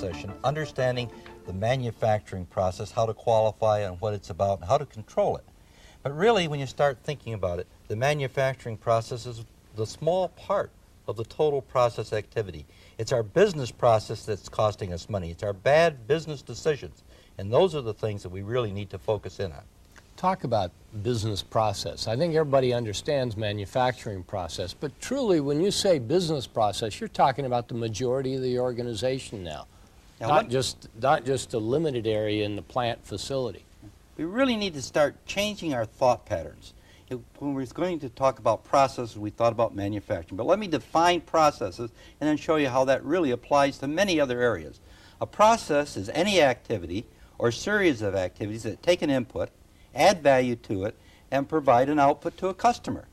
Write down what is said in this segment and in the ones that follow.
session, understanding the manufacturing process, how to qualify and what it's about, and how to control it. But really, when you start thinking about it, the manufacturing process is the small part of the total process activity. It's our business process that's costing us money. It's our bad business decisions. And those are the things that we really need to focus in on. Talk about business process. I think everybody understands manufacturing process, but truly when you say business process, you're talking about the majority of the organization now, not just a limited area in the plant facility. We really need to start changing our thought patterns. When we're going to talk about processes, we thought about manufacturing. But let me define processes and then show you how that really applies to many other areas. A process is any activity or series of activities that take an input, add value to it, and provide an output to a customer.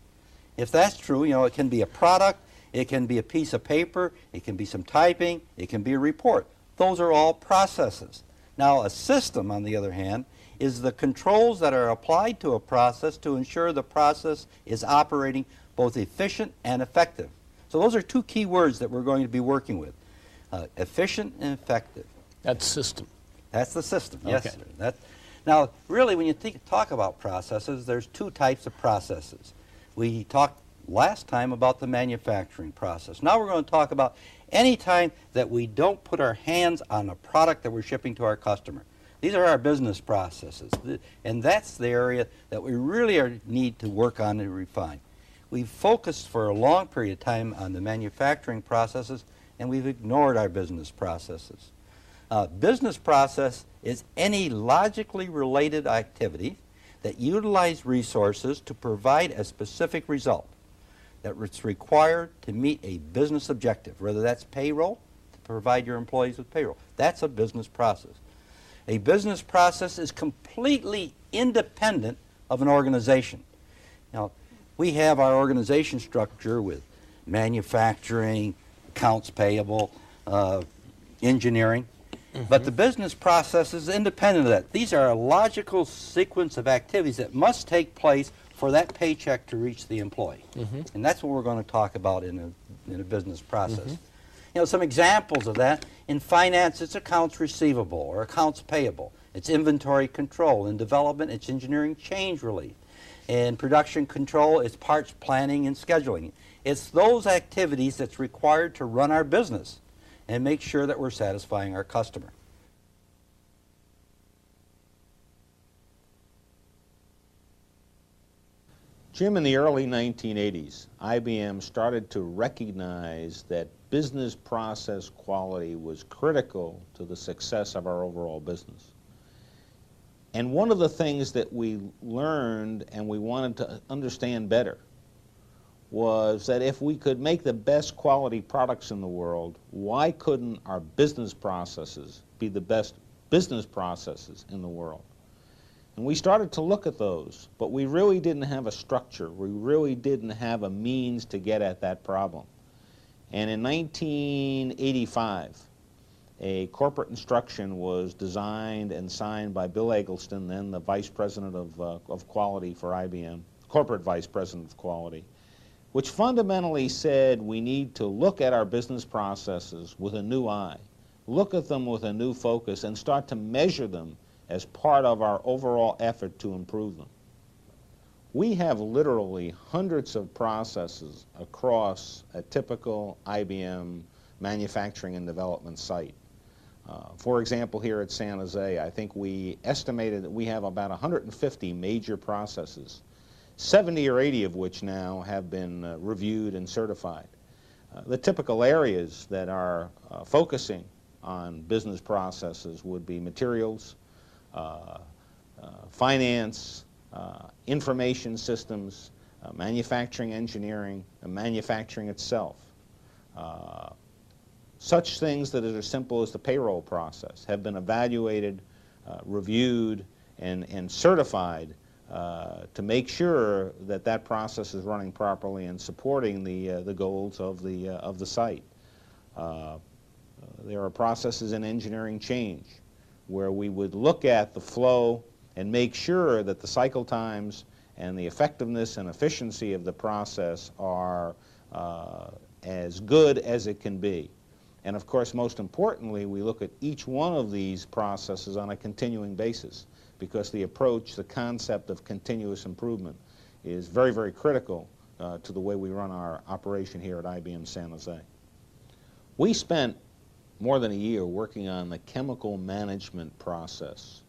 If that's true, it can be a product, it can be a piece of paper, it can be some typing, it can be a report. Those are all processes. Now, a system, on the other hand, is the controls that are applied to a process to ensure the process is operating both efficient and effective. So those are two key words that we're going to be working with, efficient and effective. That's system. That's the system, yes. Okay. Sir. Now, really, when you talk about processes, there's two types of processes. We talked last time about the manufacturing process. Now we're going to talk about any time that we don't put our hands on a product that we're shipping to our customer. These are our business processes, and that's the area that we really need to work on and refine. We've focused for a long period of time on the manufacturing processes, and we've ignored our business processes. Business process is any logically related activity that utilize resources to provide a specific result that's required to meet a business objective, whether that's payroll, to provide your employees with payroll. That's a business process. A business process is completely independent of an organization. Now, we have our organization structure with manufacturing, accounts payable, engineering. But the business process is independent of that. These are a logical sequence of activities that must take place for that paycheck to reach the employee. And that's what we're going to talk about in a business process. Some examples of that. In finance, it's accounts receivable or accounts payable. It's inventory control. In development, it's engineering change relief. In production control, it's parts planning and scheduling. It's those activities that's required to run our business and make sure that we're satisfying our customer. Jim, in the early 1980s, IBM started to recognize that business process quality was critical to the success of our overall business. And one of the things that we learned and we wanted to understand better was that if we could make the best quality products in the world, why couldn't our business processes be the best business processes in the world? And we started to look at those, but we really didn't have a structure. We really didn't have a means to get at that problem. And in 1985, a corporate instruction was designed and signed by Bill Eggleston, then the Vice President of Quality for IBM, Corporate Vice President of Quality, which fundamentally said we need to look at our business processes with a new eye, look at them with a new focus, and start to measure them as part of our overall effort to improve them. We have literally hundreds of processes across a typical IBM manufacturing and development site. For example, here at San Jose, I think we estimated that we have about 150 major processes, 70 or 80 of which now have been reviewed and certified. The typical areas that are focusing on business processes would be materials, finance, information systems, manufacturing engineering, and manufacturing itself. Such things that are as simple as the payroll process have been evaluated, reviewed, and certified to make sure that that process is running properly and supporting the goals of the site. There are processes in engineering change where we would look at the flow and make sure that the cycle times and the effectiveness and efficiency of the process are as good as it can be. And of course, most importantly, we look at each one of these processes on a continuing basis, because the approach, the concept of continuous improvement is very, very critical to the way we run our operation here at IBM San Jose. We spent more than a year working on the chemical management process,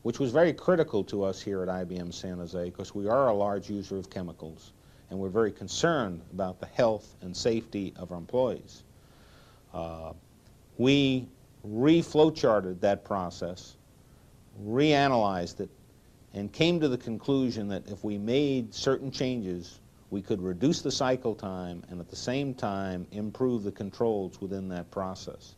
which was very critical to us here at IBM San Jose because we are a large user of chemicals and we're very concerned about the health and safety of our employees. We re-flowcharted that process, reanalyzed it, and came to the conclusion that if we made certain changes, we could reduce the cycle time and at the same time improve the controls within that process.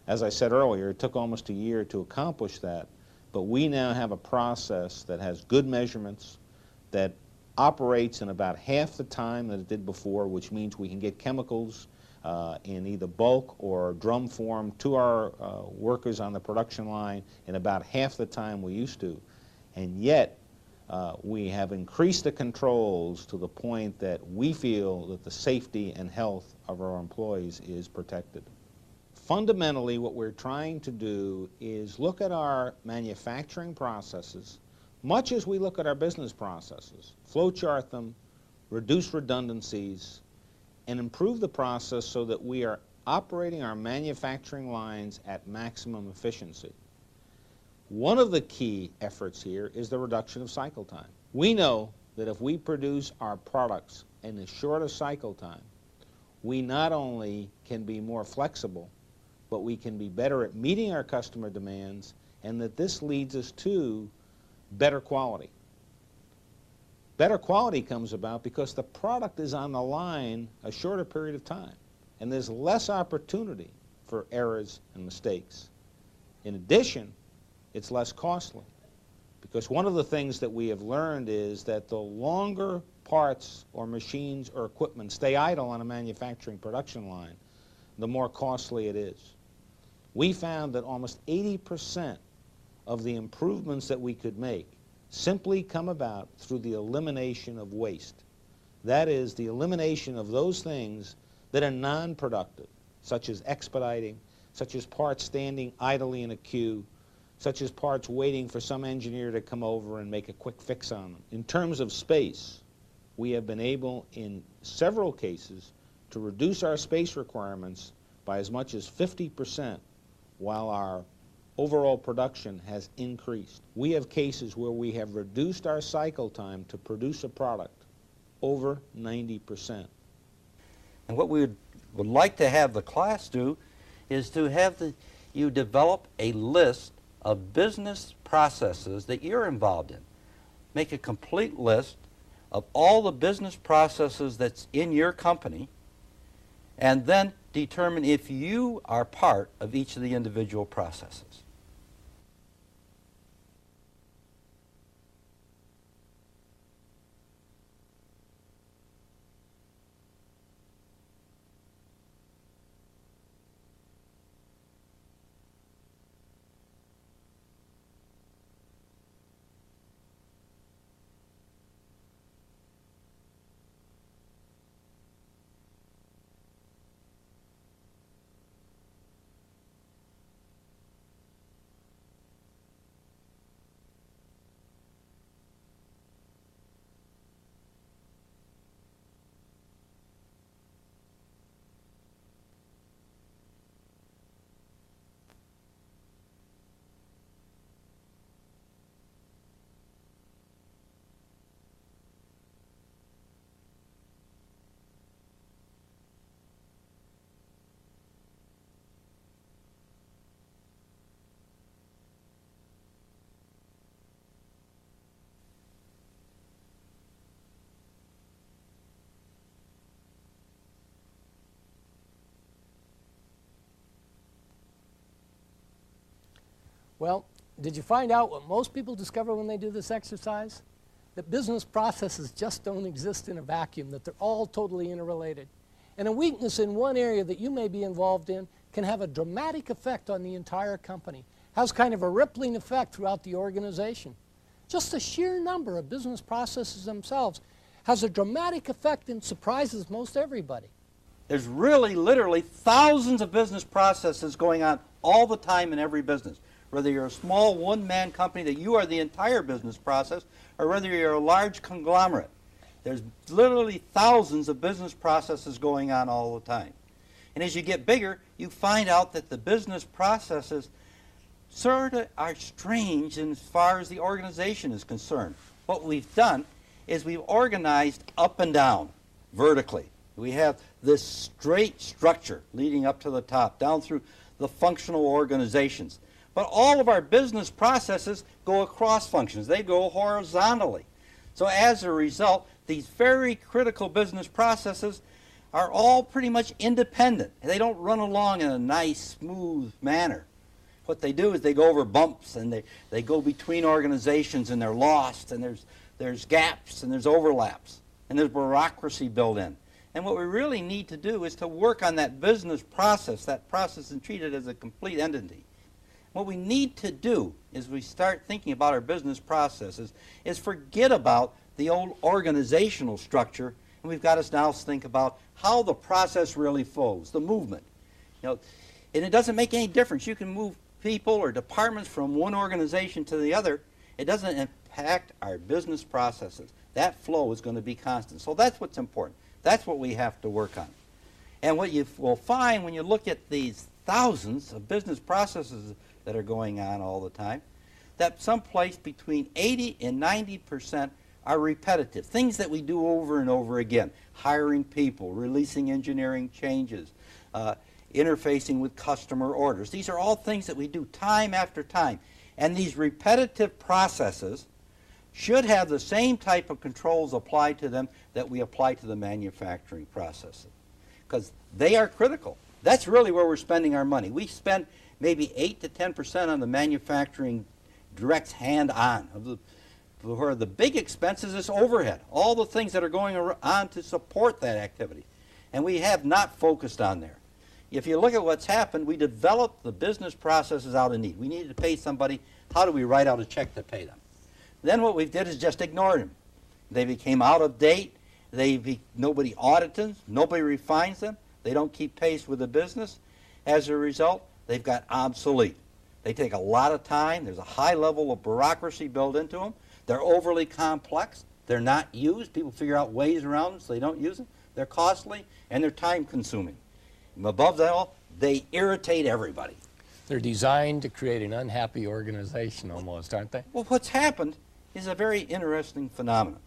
As I said earlier, it took almost a year to accomplish that, but we now have a process that has good measurements, that operates in about half the time that it did before, which means we can get chemicals in either bulk or drum form to our workers on the production line in about half the time we used to. And yet, we have increased the controls to the point that we feel that the safety and health of our employees is protected. Fundamentally, what we're trying to do is look at our manufacturing processes, much as we look at our business processes, flowchart them, reduce redundancies, and improve the process so that we are operating our manufacturing lines at maximum efficiency. One of the key efforts here is the reduction of cycle time. We know that if we produce our products in a shorter cycle time, we not only can be more flexible, but we can be better at meeting our customer demands, and that this leads us to better quality. Better quality comes about because the product is on the line a shorter period of time, and there's less opportunity for errors and mistakes. In addition, it's less costly, because one of the things that we have learned is that the longer parts or machines or equipment stay idle on a manufacturing production line, the more costly it is. We found that almost 80% of the improvements that we could make simply come about through the elimination of waste. That is, the elimination of those things that are non-productive, such as expediting, such as parts standing idly in a queue, such as parts waiting for some engineer to come over and make a quick fix on them. In terms of space, we have been able, in several cases, to reduce our space requirements by as much as 50%, while our overall production has increased. We have cases where we have reduced our cycle time to produce a product over 90%. And what we would like to have the class do is to have you develop a list of business processes that you're involved in. Make a complete list of all the business processes that's in your company, and then determine if you are part of each of the individual processes. Well, did you find out what most people discover when they do this exercise? That business processes just don't exist in a vacuum, that they're all totally interrelated. And a weakness in one area that you may be involved in can have a dramatic effect on the entire company, has kind of a rippling effect throughout the organization. Just the sheer number of business processes themselves has a dramatic effect and surprises most everybody. There's really, literally thousands of business processes going on all the time in every business. Whether you're a small one-man company that you are the entire business process, or whether you're a large conglomerate, there's literally thousands of business processes going on all the time. And as you get bigger, you find out that the business processes sort of are strange as far as the organization is concerned. What we've done is we've organized up and down, vertically. We have this straight structure leading up to the top, down through the functional organizations. But all of our business processes go across functions. They go horizontally. So as a result, these very critical business processes are all pretty much independent. They don't run along in a nice, smooth manner. What they do is they go over bumps, and they go between organizations, and they're lost, and there's gaps, and there's overlaps, and there's bureaucracy built in. And what we really need to do is to work on that business process, and treat it as a complete entity. What we need to do is we start thinking about our business processes is forget about the old organizational structure, and we've got to now think about how the process really flows, the movement. You know, and it doesn't make any difference. You can move people or departments from one organization to the other. It doesn't impact our business processes. That flow is going to be constant. So that's what's important. That's what we have to work on. And what you will find when you look at these thousands of business processes that are going on all the time, that someplace between 80 and 90% are repetitive, things that we do over and over again, hiring people, releasing engineering changes, interfacing with customer orders. These are all things that we do time after time. And these repetitive processes should have the same type of controls applied to them that we apply to the manufacturing processes, because they are critical. That's really where we're spending our money. We spend maybe 8 to 10% on the manufacturing direct hand-on. Where the big expenses is overhead, all the things that are going on to support that activity. And we have not focused on there. If you look at what's happened, we developed the business processes out of need. We needed to pay somebody. How do we write out a check to pay them? Then what we did is just ignore them. They became out of date. Nobody audits them. Nobody refines them. They don't keep pace with the business. As a result, they've got obsolete. They take a lot of time. There's a high level of bureaucracy built into them. They're overly complex. They're not used. People figure out ways around them so they don't use them. They're costly, and they're time-consuming. And above that all, they irritate everybody. They're designed to create an unhappy organization almost, aren't they? Well, what's happened is a very interesting phenomenon.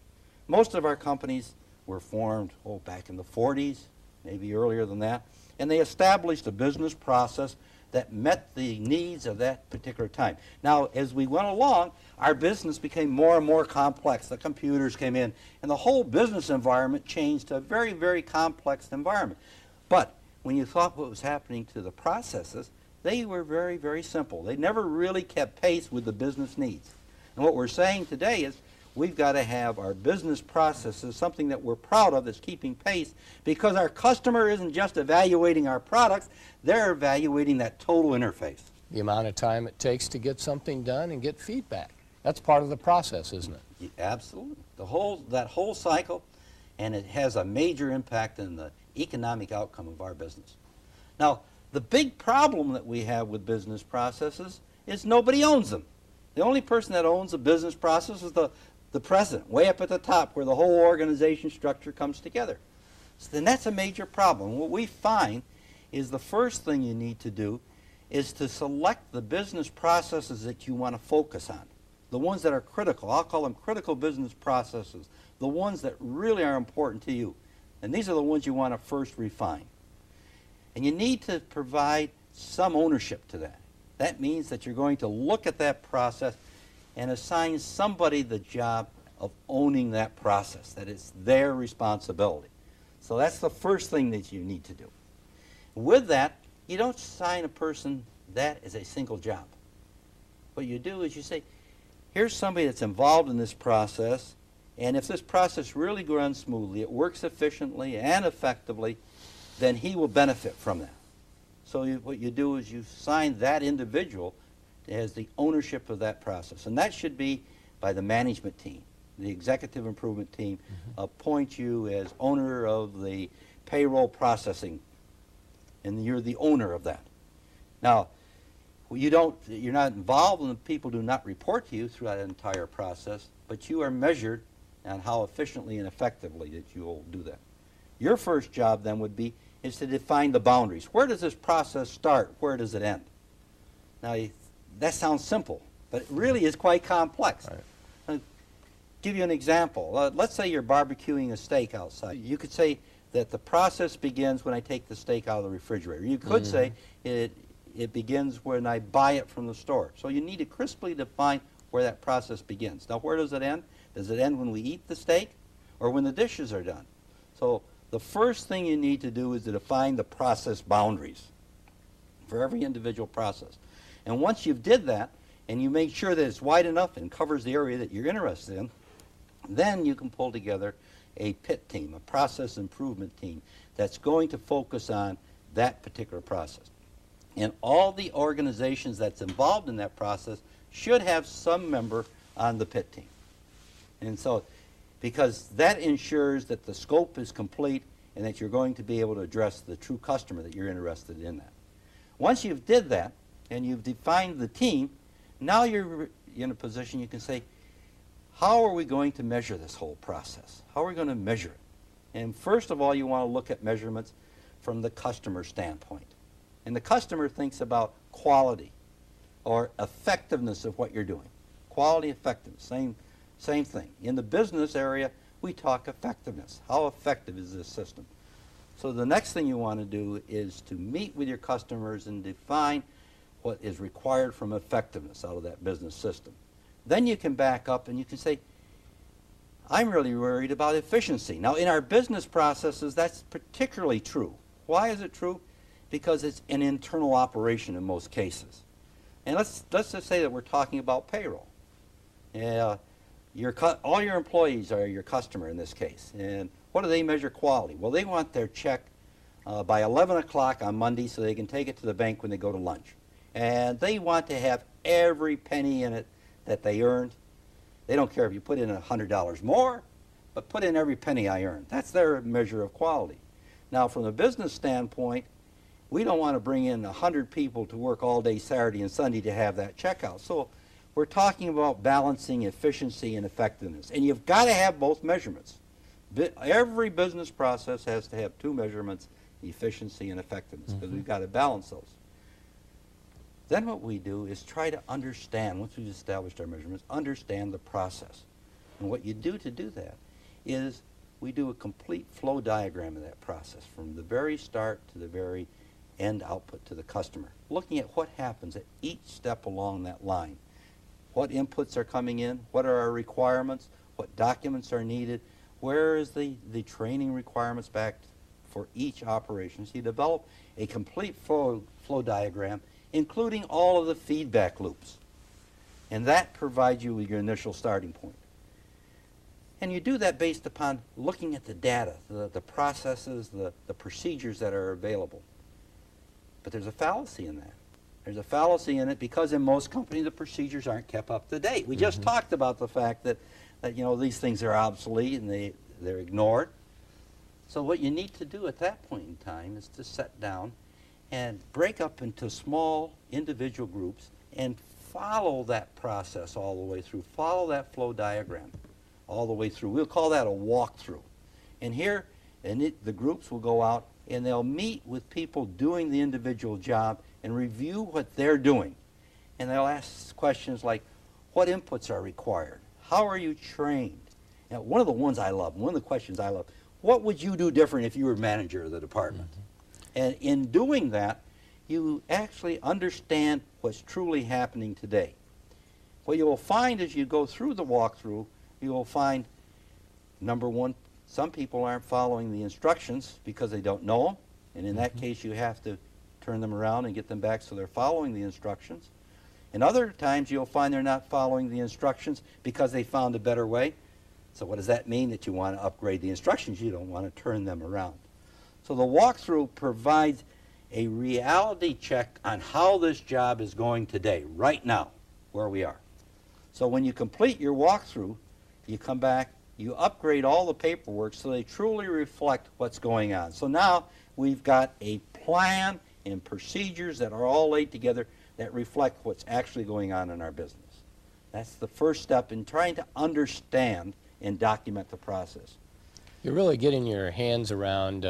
Most of our companies were formed, back in the 40s, maybe earlier than that, and they established a business process that met the needs of that particular time. Now, as we went along, our business became more and more complex. The computers came in, and the whole business environment changed to a very, very complex environment. But when you thought what was happening to the processes, they were very, very simple. They never really kept pace with the business needs. And what we're saying today is we've got to have our business processes, something that we're proud of that's keeping pace, because our customer isn't just evaluating our products, they're evaluating that total interface. The amount of time it takes to get something done and get feedback. That's part of the process, isn't it? Absolutely. That whole cycle, and it has a major impact on the economic outcome of our business. Now, the big problem that we have with business processes is nobody owns them. The only person that owns a business process is the president, way up at the top where the whole organization structure comes together. So then that's a major problem. What we find is the first thing you need to do is to select the business processes that you want to focus on, the ones that are critical. I'll call them critical business processes, the ones that really are important to you. And these are the ones you want to first refine. And you need to provide some ownership to that. That means that you're going to look at that process and assign somebody the job of owning that process, that it's their responsibility. So that's the first thing that you need to do. With that, you don't assign a person that as a single job. What you do is you say, here's somebody that's involved in this process, and if this process really runs smoothly, it works efficiently and effectively, then he will benefit from that. So what you do is you assign that individual as the ownership of that process. And that should be by the management team. The executive improvement team appoints you as owner of the payroll processing, and you're the owner of that. Now, you're not involved, and people do not report to you through that entire process, but you are measured on how efficiently and effectively that you will do that. Your first job then would be is to define the boundaries. Where does this process start? Where does it end? Now, that sounds simple, but it really is quite complex. Right. I'll give you an example. Let's say you're barbecuing a steak outside. You could say that the process begins when I take the steak out of the refrigerator. You could say it begins when I buy it from the store. So you need to crisply define where that process begins. Now, where does it end? Does it end when we eat the steak or when the dishes are done? So the first thing you need to do is to define the process boundaries for every individual process. And once you've did that, and you make sure that it's wide enough and covers the area that you're interested in, then you can pull together a PIT team, a process improvement team, that's going to focus on that particular process. And all the organizations that's involved in that process should have some member on the PIT team. And so, because that ensures that the scope is complete and that you're going to be able to address the true customer that you're interested in that. Once you've did that and you've defined the team, now you're in a position you can say, how are we going to measure this whole process? How are we going to measure it? And first of all, you want to look at measurements from the customer standpoint. And the customer thinks about quality or effectiveness of what you're doing. Quality, effectiveness, same thing. In the business area, we talk effectiveness. How effective is this system? So the next thing you want to do is to meet with your customers and define what is required from effectiveness out of that business system. Then you can back up and you can say, I'm really worried about efficiency. Now, in our business processes, that's particularly true. Why is it true? Because it's an internal operation in most cases. And let's just say that we're talking about payroll. All your employees are your customer in this case. And what do they measure quality? Well, they want their check by 11 o'clock on Monday so they can take it to the bank when they go to lunch. And they want to have every penny in it that they earned. They don't care if you put in $100 more, but put in every penny I earned. That's their measure of quality. Now, from the business standpoint, we don't want to bring in 100 people to work all day Saturday and Sunday to have that checkout. So we're talking about balancing efficiency and effectiveness. And you've got to have both measurements. Every business process has to have two measurements, efficiency and effectiveness, because we've got to balance those. Then what we do is try to understand, once we've established our measurements, understand the process. And what you do to do that is we do a complete flow diagram of that process from the very start to the very end output to the customer, looking at what happens at each step along that line. What inputs are coming in, what are our requirements, what documents are needed, where is the training requirements back for each operation. So you develop a complete flow diagram, including all of the feedback loops. And that provides you with your initial starting point. And you do that based upon looking at the data, the processes, the procedures that are available. But there's a fallacy in that. There's a fallacy in it because in most companies the procedures aren't kept up to date. We just talked about the fact that these things are obsolete and they're ignored. So what you need to do at that point in time is to sit down and break up into small individual groups and follow that process all the way through. Follow that flow diagram all the way through. We'll call that a walkthrough. And here, the groups will go out and they'll meet with people doing the individual job and review what they're doing. And they'll ask questions like, what inputs are required? How are you trained? Now, one of the ones I love, one of the questions I love, what would you do different if you were manager of the department? And in doing that, you actually understand what's truly happening today. What you will find as you go through the walkthrough, you will find, number one, some people aren't following the instructions because they don't know them. And in that case, you have to turn them around and get them back so they're following the instructions. And other times, you'll find they're not following the instructions because they found a better way. So what does that mean? That you want to upgrade the instructions. You don't want to turn them around. So the walkthrough provides a reality check on how this job is going today, right now, where we are. So when you complete your walkthrough, you come back you upgrade all the paperwork so they truly reflect what's going on. So now we've got a plan and procedures that are all laid together that reflect what's actually going on in our business. That's the first step in trying to understand and document the process. You're really getting your hands around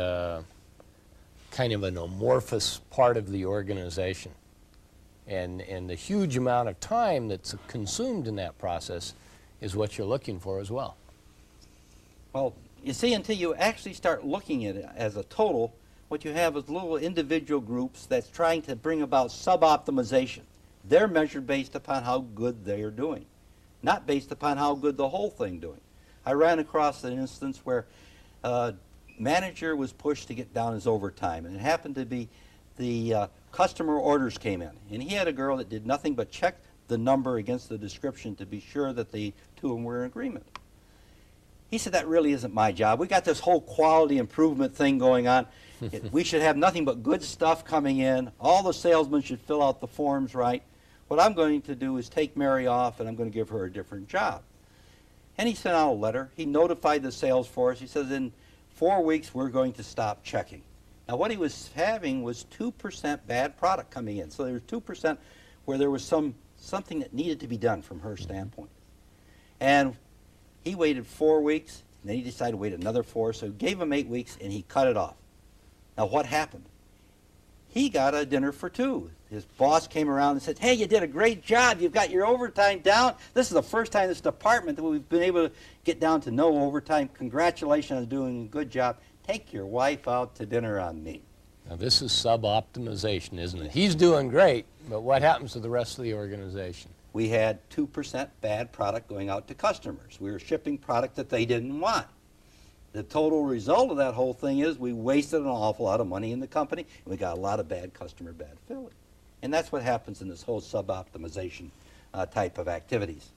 kind of an amorphous part of the organization. And the huge amount of time that's consumed in that process is what you're looking for as well. Well, you see, until you actually start looking at it as a total, what you have is little individual groups that's trying to bring about sub-optimization. They're measured based upon how good they are doing, not based upon how good the whole thing doing. I ran across an instance where a manager was pushed to get down his overtime, and it happened to be the customer orders came in, and he had a girl that did nothing but check the number against the description to be sure that the two of them were in agreement. He said, that really isn't my job. We got this whole quality improvement thing going on. We should have nothing but good stuff coming in. All the salesmen should fill out the forms right. What I'm going to do is take Mary off, and I'm going to give her a different job. And he sent out a letter. He notified the sales force. He says, in 4 weeks, we're going to stop checking. Now, what he was having was 2% bad product coming in. So there was 2% where there was something that needed to be done from her standpoint. And he waited 4 weeks, and then he decided to wait another 4, so he gave him 8 weeks, and he cut it off. Now, what happened? He got a dinner for 2. His boss came around and said, hey, you did a great job. You've got your overtime down. This is the first time in this department that we've been able to get down to no overtime. Congratulations on doing a good job. Take your wife out to dinner on me. Now, this is sub-optimization, isn't it? He's doing great, but what happens to the rest of the organization? We had 2% bad product going out to customers. We were shipping product that they didn't want. The total result of that whole thing is we wasted an awful lot of money in the company, and we got a lot of bad customer bad filling. And that's what happens in this whole sub-optimization type of activities.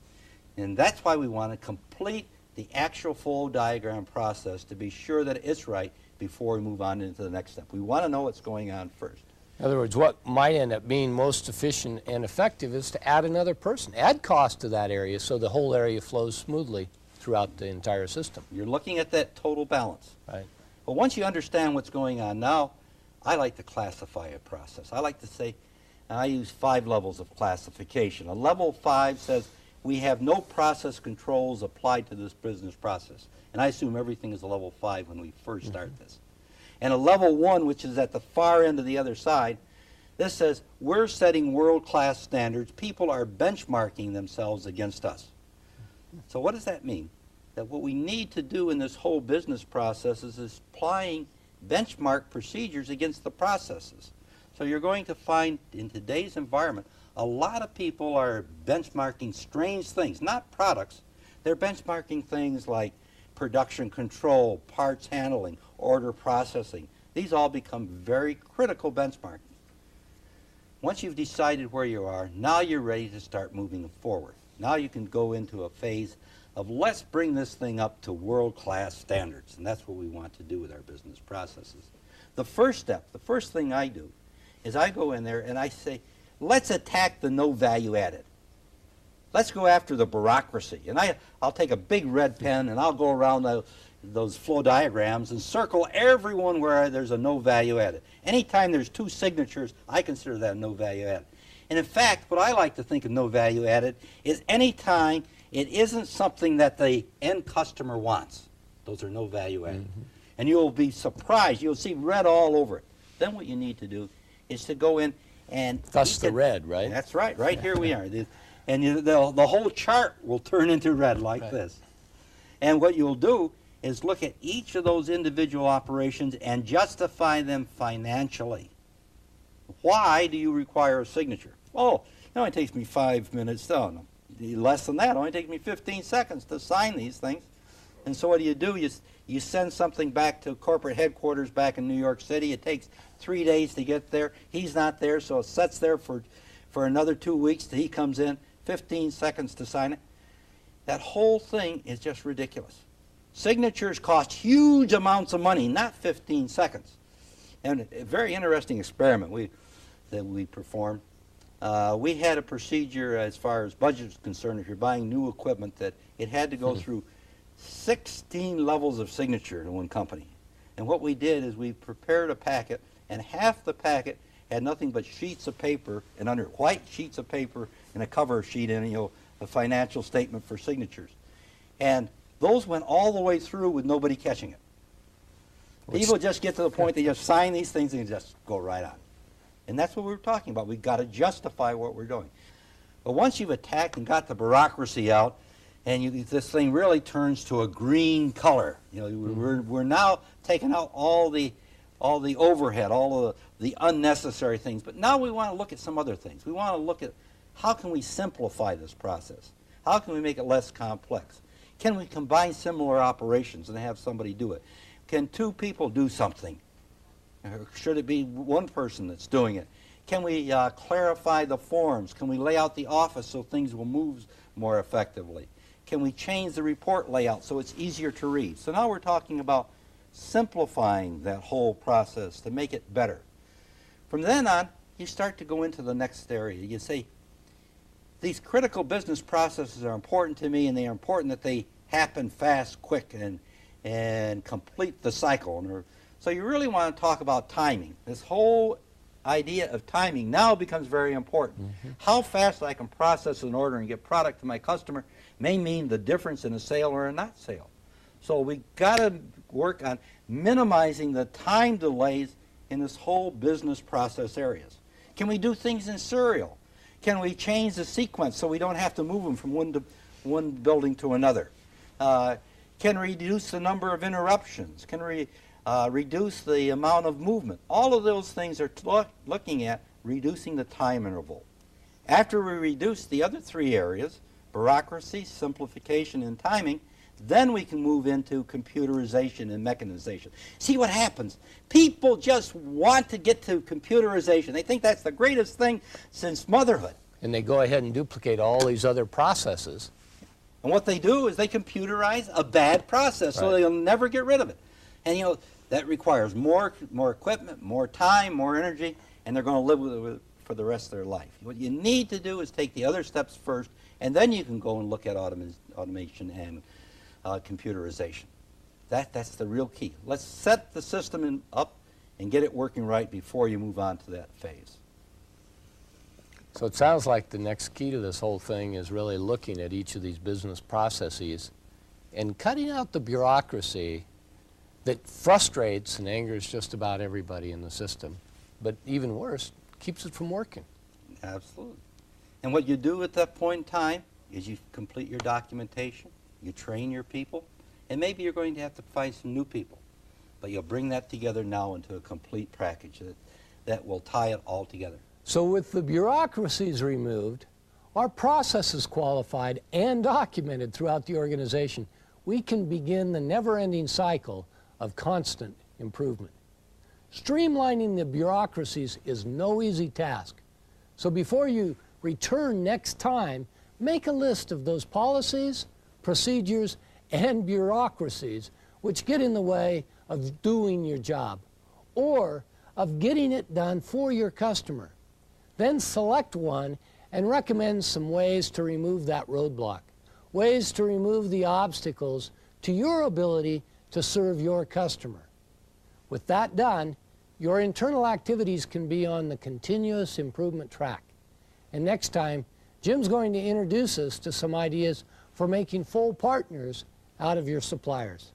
And that's why we want to complete the actual flow diagram process to be sure that it's right before we move on into the next step. We want to know what's going on first. In other words, what might end up being most efficient and effective is to add another person, add cost to that area so the whole area flows smoothly throughout the entire system. You're looking at that total balance. Right. But once you understand what's going on now, I like to classify a process. I like to say, and I use 5 levels of classification. A level 5 says we have no process controls applied to this business process. And I assume everything is a level 5 when we first start this. And a level 1, which is at the far end of the other side, this says we're setting world-class standards. People are benchmarking themselves against us. So what does that mean? That what we need to do in this whole business process is applying benchmark procedures against the processes. So you're going to find in today's environment, a lot of people are benchmarking strange things, not products. They're benchmarking things like production control, parts handling, order processing. These all become very critical benchmarking. Once you've decided where you are, now you're ready to start moving forward. Now you can go into a phase of let's bring this thing up to world-class standards, and that's what we want to do with our business processes. The first step, the first thing I do, is I go in there and I say, let's attack the no value added. Let's go after the bureaucracy. And I'll take a big red pen and I'll go around those flow diagrams and circle everyone where there's a no value added. Anytime there's 2 signatures, I consider that no value added. And in fact, what I like to think of no value added is anytime it isn't something that the end customer wants. Those are no value added. Mm-hmm. And you'll be surprised. You'll see red all over it. Then what you need to do is to go in and... That's the red, right? That's right. Right here we are. And the whole chart will turn into red like this. And what you'll do is look at each of those individual operations and justify them financially. Why do you require a signature? Oh, it only takes me 5 minutes. Oh, no, less than that. It only takes me 15 seconds to sign these things. And so what do? You send something back to corporate headquarters back in New York City. It takes 3 days to get there. He's not there, so it sits there for another 2 weeks till he comes in. 15 seconds to sign it. That whole thing is just ridiculous. Signatures cost huge amounts of money, not 15 seconds. And a very interesting experiment that we performed. We had a procedure as far as budget is concerned. If you're buying new equipment, that it had to go through 16 levels of signature in one company. And what we did is we prepared a packet, and half the packet had nothing but sheets of paper, and under white sheets of paper and a cover sheet and, you know, a financial statement for signatures. And those went all the way through with nobody catching it. People just get to the point they just sign these things and just go right on. And that's what we were talking about. We've got to justify what we're doing. But once you've attacked and got the bureaucracy out, and this thing really turns to a green color. You know, we're now taking out all the overhead, all of the unnecessary things. But now we want to look at some other things. We want to look at how can we simplify this process? How can we make it less complex? Can we combine similar operations and have somebody do it? Can two people do something? Or should it be one person that's doing it? Can we clarify the forms? Can we lay out the office so things will move more effectively? Can we change the report layout so it's easier to read? So now we're talking about simplifying that whole process to make it better. From then on, you start to go into the next area. You say, these critical business processes are important to me, and they are important that they happen fast, quick, and complete the cycle. So you really want to talk about timing. This whole idea of timing now becomes very important. How fast I can process an order and get product to my customer may mean the difference in a sale or a not sale. So we got to work on minimizing the time delays in this whole business process areas. Can we do things in serial? Can we change the sequence so we don't have to move them from one building to another? Can we reduce the number of interruptions? Can we reduce the amount of movement? All of those things are looking at reducing the time interval. After we reduce the other three areas, bureaucracy, simplification, and timing, then we can move into computerization and mechanization. See what happens? People just want to get to computerization. They think that's the greatest thing since motherhood. And they go ahead and duplicate all these other processes. And what they do is they computerize a bad process, so they'll never get rid of it. And you know, that requires more equipment, more time, more energy, and they're going to live with it for the rest of their life. What you need to do is take the other steps first, and then you can go and look at automation and computerization. That's the real key. Let's set the system up and get it working right before you move on to that phase. So it sounds like the next key to this whole thing is really looking at each of these business processes and cutting out the bureaucracy that frustrates and angers just about everybody in the system, but even worse, keeps it from working. Absolutely. And what you do at that point in time is you complete your documentation, you train your people, and maybe you're going to have to find some new people. But you'll bring that together now into a complete package that will tie it all together. So with the bureaucracies removed, our processes qualified and documented throughout the organization, we can begin the never-ending cycle of constant improvement. Streamlining the bureaucracies is no easy task. So before you return next time, make a list of those policies, procedures, and bureaucracies which get in the way of doing your job or of getting it done for your customer. Then select one and recommend some ways to remove that roadblock, ways to remove the obstacles to your ability to serve your customer. With that done, your internal activities can be on the continuous improvement track. And next time, Jim's going to introduce us to some ideas for making full partners out of your suppliers.